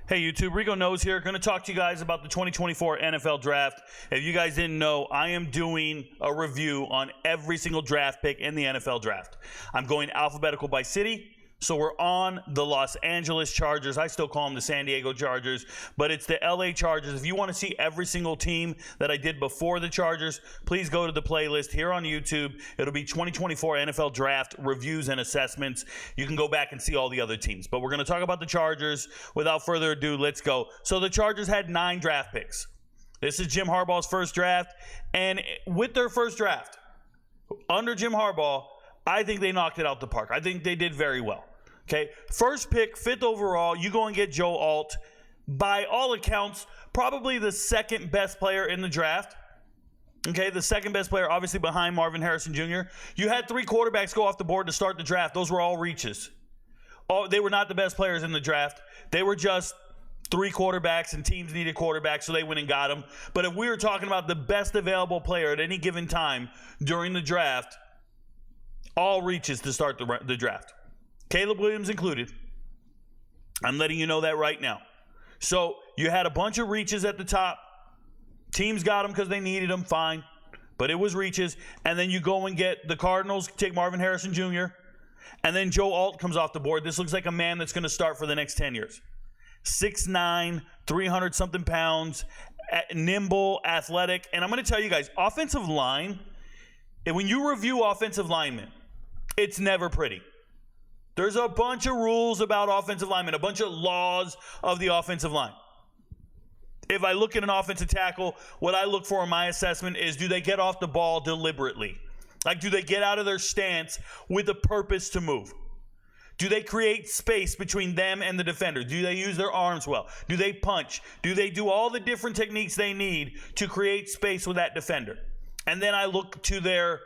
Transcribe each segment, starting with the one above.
Hey YouTube, RicoKnows here. Going to talk to you guys about the 2024 NFL Draft. If you guys didn't know, I am doing a review on every single draft pick in the NFL Draft. I'm going alphabetical by city. So we're on the Los Angeles Chargers. I still call them the San Diego Chargers, but it's the LA Chargers. If you want to see every single team that I did before the Chargers, please go to the playlist here on YouTube. It'll be 2024 NFL Draft reviews and assessments. You can go back and see all the other teams, but we're going to talk about the Chargers. Without further ado, let's go. So the Chargers had 9 draft picks. This is Jim Harbaugh's first draft, and with their first draft, under Jim Harbaugh, I think they knocked it out the park. I think they did very well. Okay, first pick, 5th overall, you go and get Joe Alt. By all accounts, probably the second best player in the draft. Okay, the second best player, obviously behind Marvin Harrison Jr. You had 3 quarterbacks go off the board to start the draft. Those were all reaches. They were not the best players in the draft. They were just 3 quarterbacks, and teams needed quarterbacks, so they went and got them. But if we were talking about the best available player at any given time during the draft, all reaches to start the draft. Caleb Williams included. I'm letting you know that right now. So you had a bunch of reaches at the top. Teams got them because they needed them, fine. But it was reaches. And then you go and get the Cardinals, take Marvin Harrison Jr., and then Joe Alt comes off the board. This looks like a man that's going to start for the next 10 years. 6'9", 300-something pounds, nimble, athletic. And I'm going to tell you guys, offensive line, and when you review offensive linemen, it's never pretty. There's a bunch of rules about offensive linemen, a bunch of laws of the offensive line. If I look at an offensive tackle, what I look for in my assessment is, do they get off the ball deliberately? Like, do they get out of their stance with a purpose to move? Do they create space between them and the defender? Do they use their arms well? Do they punch? Do they do all the different techniques they need to create space with that defender? And then I look to their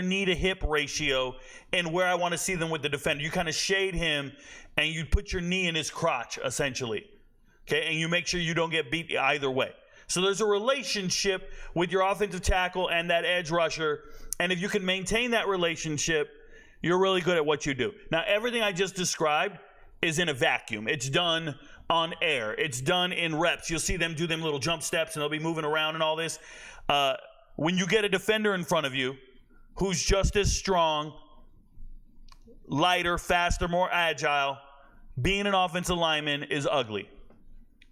knee to hip ratio and where I want to see them with the defender. You kind of shade him and you put your knee in his crotch, essentially. Okay, and you make sure you don't get beat either way. So there's a relationship with your offensive tackle and that edge rusher, and if you can maintain that relationship, you're really good at what you do. Now, everything I just described is in a vacuum. It's done on air. It's done in reps. You'll see them do them little jump steps, and they'll be moving around and all this. When you get a defender in front of you who's just as strong, lighter, faster, more agile, being an offensive lineman is ugly.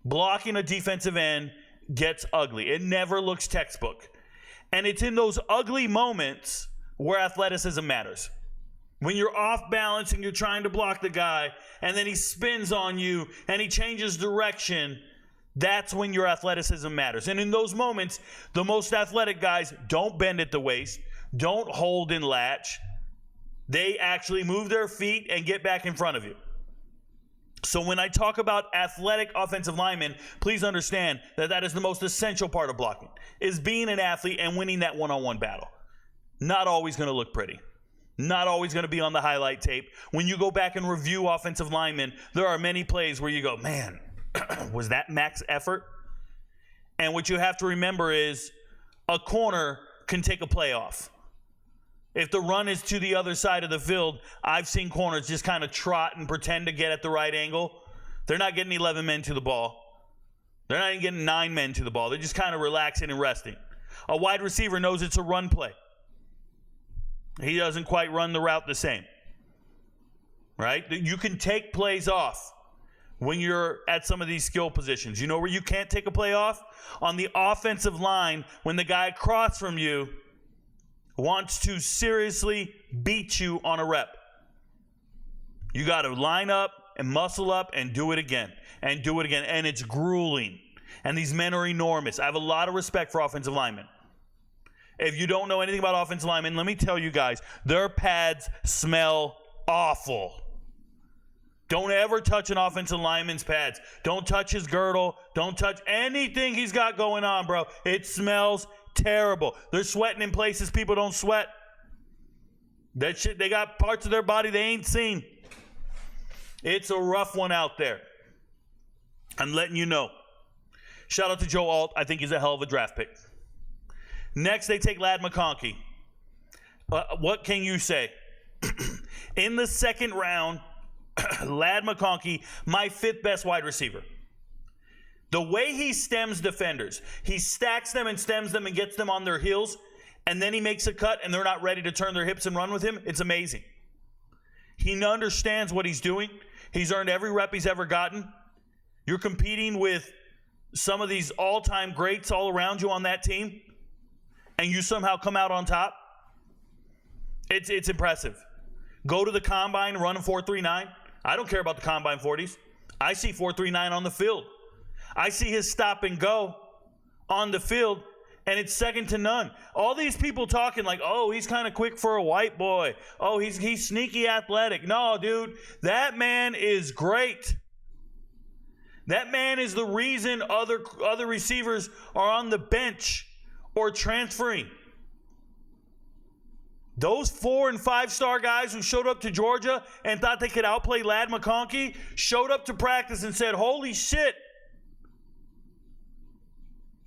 Blocking a defensive end gets ugly. It never looks textbook. And it's in those ugly moments where athleticism matters. When you're off balance and you're trying to block the guy, and then he spins on you and he changes direction, that's when your athleticism matters. And in those moments, the most athletic guys don't bend at the waist, don't hold and latch. They actually move their feet and get back in front of you. So when I talk about athletic offensive linemen, please understand that that is the most essential part of blocking, is being an athlete and winning that one-on-one battle. Not always going to look pretty. Not always going to be on the highlight tape. When you go back and review offensive linemen, there are many plays where you go, man, was that max effort? And what you have to remember is a corner can take a play off. If the run is to the other side of the field, I've seen corners just kind of trot and pretend to get at the right angle. They're not getting 11 men to the ball. They're not even getting 9 men to the ball. They're just kind of relaxing and resting. A wide receiver knows it's a run play. He doesn't quite run the route the same. Right? You can take plays off when you're at some of these skill positions. You know where you can't take a play off? On the offensive line, when the guy across from you wants to seriously beat you on a rep. You got to line up and muscle up and do it again and do it again. And it's grueling. And these men are enormous. I have a lot of respect for offensive linemen. If you don't know anything about offensive linemen, let me tell you guys, their pads smell awful. Don't ever touch an offensive lineman's pads. Don't touch his girdle. Don't touch anything he's got going on, bro. It smells terrible. They're sweating in places people don't sweat. That shit, they got parts of their body they ain't seen. It's a rough one out there. I'm letting you know. Shout out to Joe Alt. I think he's a hell of a draft pick. Next, they take Ladd McConkey. What can you say? In the second round, Ladd McConkey, my 5th best wide receiver. The way he stems defenders, he stacks them and stems them and gets them on their heels, and then he makes a cut and they're not ready to turn their hips and run with him. It's amazing. He understands what he's doing. He's earned every rep he's ever gotten. You're competing with some of these all-time greats all around you on that team, and you somehow come out on top. It's impressive. Go to the combine, run a 4.39. I don't care about the combine 40s. I see 4.39 on the field. I see his stop and go on the field, and it's second to none. All these people talking like, oh, he's kind of quick for a white boy. Oh, he's sneaky athletic. No, dude, that man is great. That man is the reason other receivers are on the bench or transferring. Those 4- and 5-star guys who showed up to Georgia and thought they could outplay Ladd McConkey showed up to practice and said, holy shit,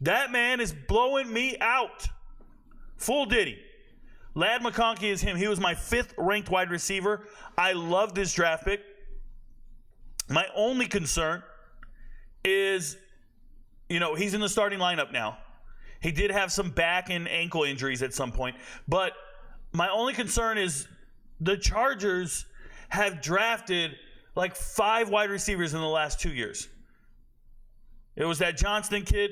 that man is blowing me out. Full Diddy. Ladd McConkey is him. He was my 5th ranked wide receiver. I love this draft pick. My only concern is, he's in the starting lineup now. He did have some back and ankle injuries at some point. But my only concern is the Chargers have drafted like 5 wide receivers in the last 2 years. It was that Johnston kid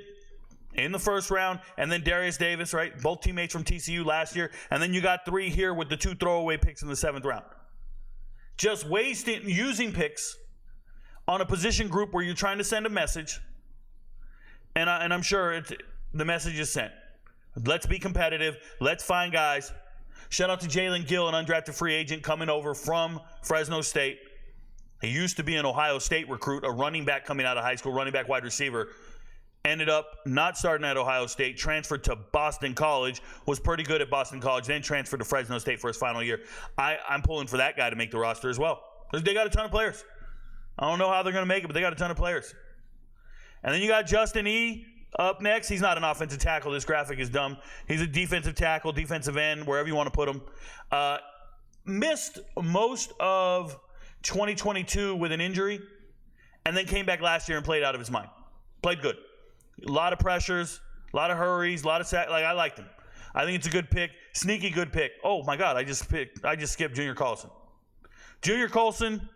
in the first round, and then Darius Davis, right? Both teammates from TCU last year. And then you got 3 here with the 2 throwaway picks in the 7th round. Just using picks on a position group where you're trying to send a message, and I'm sure the message is sent. Let's be competitive. Let's find guys. Shout out to Jalen Gill, an undrafted free agent coming over from Fresno State. He used to be an Ohio State recruit, a running back coming out of high school, running back wide receiver. Ended up not starting at Ohio State, transferred to Boston College, was pretty good at Boston College, then transferred to Fresno State for his final year. I'm pulling for that guy to make the roster as well. They got a ton of players. I don't know how they're going to make it, but they got a ton of players. And then you got Justin E. up next. He's not an offensive tackle. This graphic is dumb. He's a defensive tackle, defensive end, wherever you want to put him. Missed most of 2022 with an injury, and then came back last year and played out of his mind. Played good. A lot of pressures, a lot of hurries, a lot of I liked him. I think it's a good pick. Sneaky good pick. Oh my God, I just skipped Junior Colson. Junior Colson,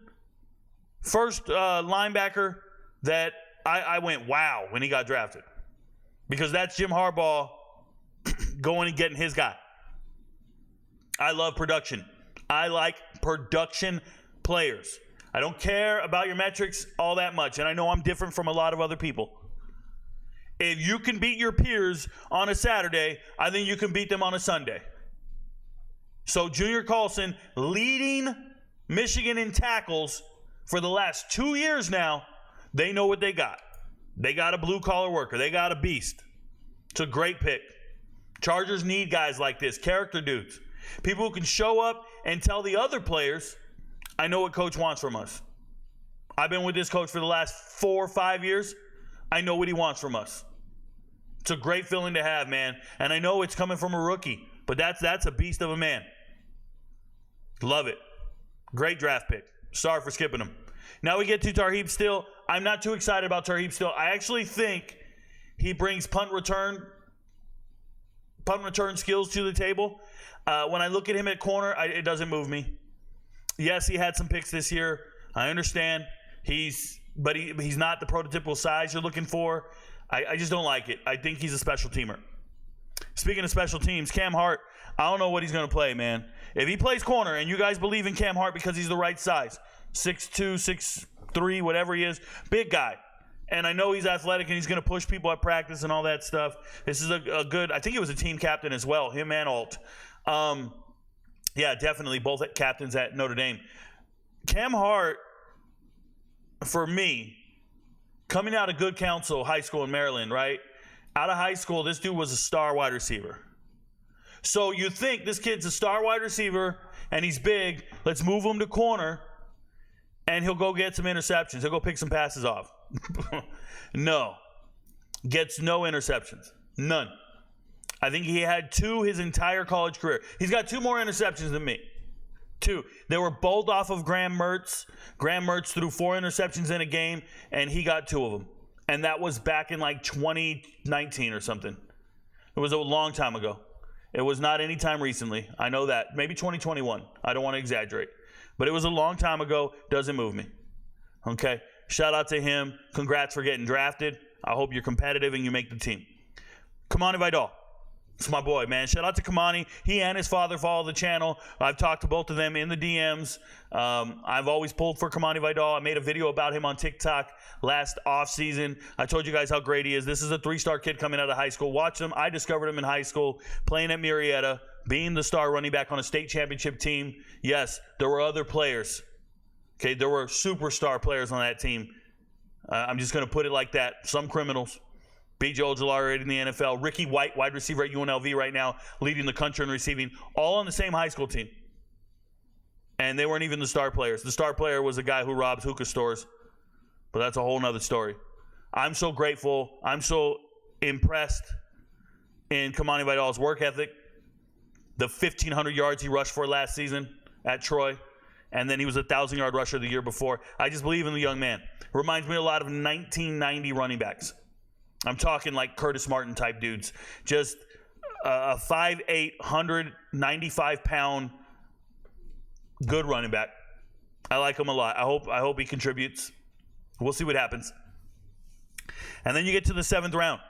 first linebacker that I went wow when he got drafted. Because that's Jim Harbaugh going and getting his guy. I love production. I like production players. I don't care about your metrics all that much, and I know I'm different from a lot of other people. If you can beat your peers on a Saturday, I think you can beat them on a Sunday. So Junior Colson leading Michigan in tackles for the last 2 years now. They know what they got. They got a blue-collar worker. They got a beast. It's a great pick. Chargers need guys like this, character dudes. People who can show up and tell the other players, I know what coach wants from us. I've been with this coach for the last 4 or 5 years. I know what he wants from us. It's a great feeling to have, man. And I know it's coming from a rookie, but that's a beast of a man. Love it. Great draft pick. Sorry for skipping him. Now we get to Tarheeb Still. I'm not too excited about Tarheeb Still. I actually think he brings punt return skills to the table. When I look at him at corner, it doesn't move me. Yes, he had some picks this year. I understand. He's not the prototypical size you're looking for. I just don't like it. I think he's a special teamer. Speaking of special teams, Cam Hart, I don't know what he's going to play, man. If he plays corner, and you guys believe in Cam Hart because he's the right size, 6'2", 6'3", whatever he is, big guy. And I know he's athletic and he's going to push people at practice and all that stuff. This is a good, I think he was a team captain as well, him and Alt. Yeah, definitely both captains at Notre Dame. Cam Hart, for me, coming out of Good Counsel High School in Maryland, right? Out of high school, this dude was a star wide receiver. So you think this kid's a star wide receiver and he's big, let's move him to corner and he'll go get some interceptions. He'll go pick some passes off. No. Gets no interceptions. None. I think he had 2 his entire college career. He's got 2 more interceptions than me. 2. They were both off of Graham Mertz. Graham Mertz threw 4 interceptions in a game, and he got 2 of them. And that was back in like 2019 or something. It was a long time ago. It was not any time recently. I know that. Maybe 2021. I don't want to exaggerate. But it was a long time ago. Doesn't move me. Okay? Shout out to him. Congrats for getting drafted. I hope you're competitive and you make the team. Kimani Vidal. It's my boy, man. Shout out to Kimani. He and his father follow the channel. I've talked to both of them in the DMs. I've always pulled for Kimani Vidal. I made a video about him on TikTok last offseason. I told you guys how great he is. This is a 3-star kid coming out of high school. Watch him. I discovered him in high school, playing at Murrieta, being the star running back on a state championship team. Yes, there were other players. Okay, there were superstar players on that team. I'm just going to put it like that. Some criminals. B.J. Ojolari in the NFL. Ricky White, wide receiver at UNLV right now, leading the country in receiving, all on the same high school team. And they weren't even the star players. The star player was a guy who robs hookah stores. But that's a whole nother story. I'm so grateful. I'm so impressed in Kimani Vidal's work ethic. The 1,500 yards he rushed for last season at Troy. And then he was a 1,000-yard rusher the year before. I just believe in the young man. Reminds me a lot of 1990 running backs. I'm talking like Curtis Martin type dudes. Just a 5'8", 195-pound good running back. I like him a lot. I hope he contributes. We'll see what happens. And then you get to the 7th round.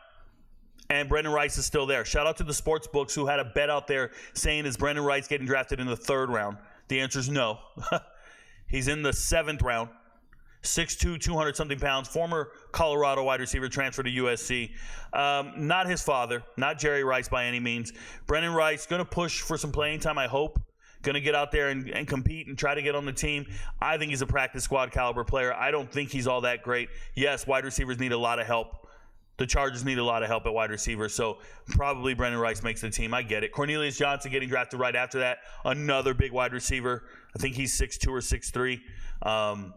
And Brendan Rice is still there. Shout out to the sports books who had a bet out there saying, is Brendan Rice getting drafted in the 3rd round? The answer is no. He's in the 7th round. 6'2", 200-something pounds, former Colorado wide receiver, transferred to USC. Not his father, not Jerry Rice by any means. Brendan Rice, going to push for some playing time, I hope. Going to get out there and compete and try to get on the team. I think he's a practice squad caliber player. I don't think he's all that great. Yes, wide receivers need a lot of help. The Chargers need a lot of help at wide receiver, so probably Brendan Rice makes the team. I get it. Cornelius Johnson getting drafted right after that. Another big wide receiver. I think he's 6'2" or 6'3".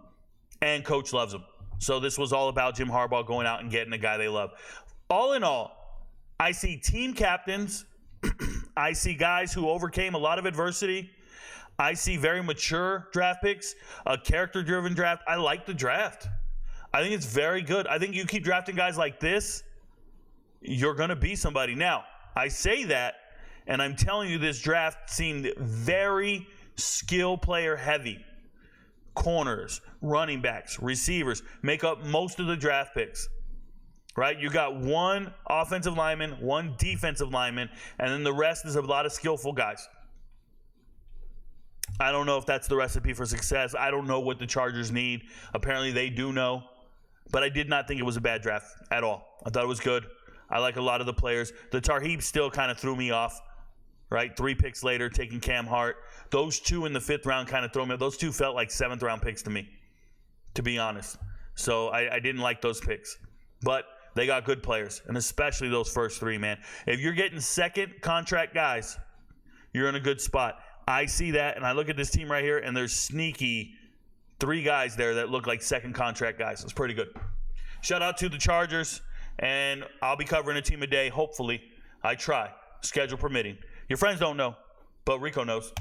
And coach loves him. So this was all about Jim Harbaugh going out and getting a guy they love. All in all, I see team captains. I see guys who overcame a lot of adversity. I see very mature draft picks, a character-driven draft. I like the draft. I think it's very good. I think you keep drafting guys like this, you're going to be somebody. Now, I say that, and I'm telling you this draft seemed very skill player heavy. Corners, running backs, receivers make up most of the draft picks, right? You got one offensive lineman, one defensive lineman, and then the rest is a lot of skillful guys. I don't know if that's the recipe for success. I don't know what the Chargers need. Apparently they do know, but I did not think it was a bad draft at all. I thought it was good. I like a lot of the players. The Tarheeb still kind of threw me off. Right, 3 picks later, taking Cam Hart. Those 2 in the 5th round kind of throw me. Those 2 felt like 7th round picks to me, to be honest. So I didn't like those picks. But they got good players, and especially those first 3, man. If you're getting second contract guys, you're in a good spot. I see that, and I look at this team right here, and there's sneaky 3 guys there that look like second contract guys. It's pretty good. Shout out to the Chargers, and I'll be covering a team a day, hopefully. I try, schedule permitting. Your friends don't know, but Rico knows.